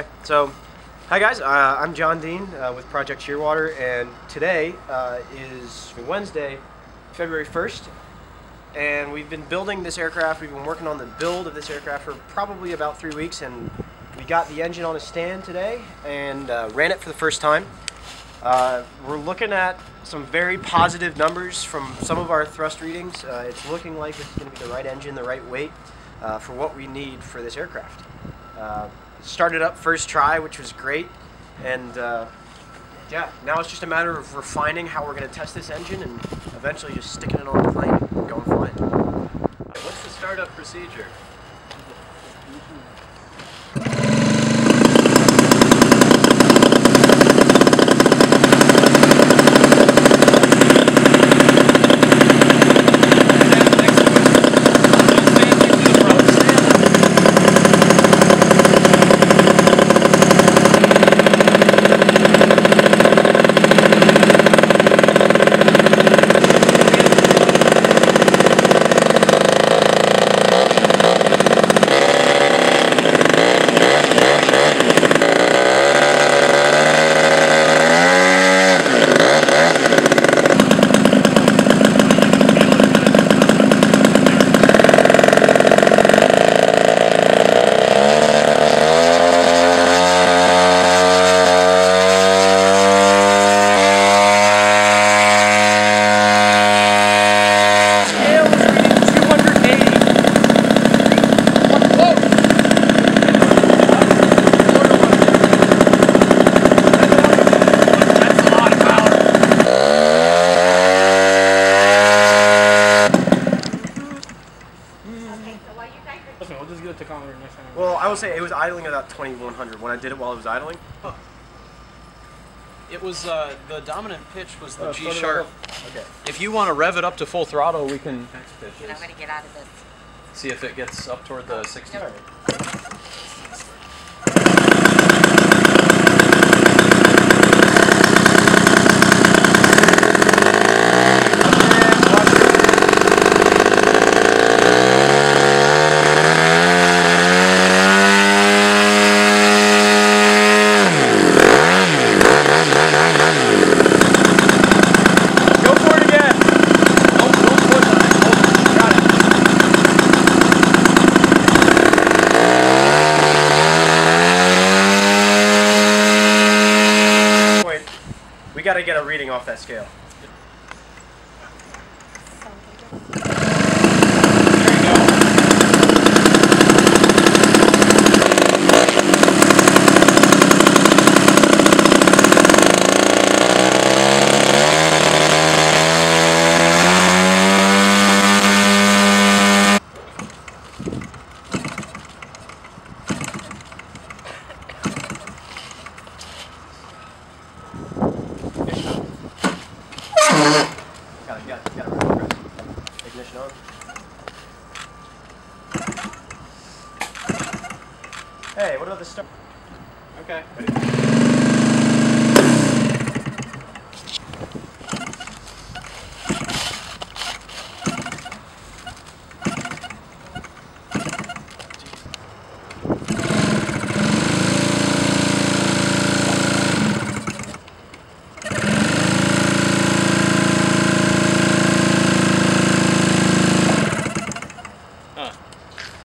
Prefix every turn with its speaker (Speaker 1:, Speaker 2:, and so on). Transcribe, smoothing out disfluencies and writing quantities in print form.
Speaker 1: Okay, so hi guys, I'm John Dean with Project Shearwater, and today is Wednesday, February 1st, and we've been building this aircraft. We've been working on the build of this aircraft for probably about 3 weeks, and we got the engine on a stand today and ran it for the first time. We're looking at some very positive numbers from some of our thrust readings. It's looking like it's going to be the right engine, the right weight for what we need for this aircraft. Started up first try, which was great, and yeah, now it's just a matter of refining how we're going to test this engine and eventually just sticking it on the plane and going flying.
Speaker 2: What's the startup procedure?
Speaker 3: Listen, we'll just get a tachometer next time.
Speaker 1: Well, I will say it was idling about 2100 when I did it while it was idling.
Speaker 2: Oh. It was, the dominant pitch was the G sharp.
Speaker 1: Okay.
Speaker 2: If you want to rev it up to full throttle, we can next pitch
Speaker 4: I'm going to get out of this.
Speaker 2: see if it gets up toward the 60.
Speaker 1: All right. We got to get a reading off that scale. Got it. Ignition on. Hey, what about the start?
Speaker 2: Okay. Ready?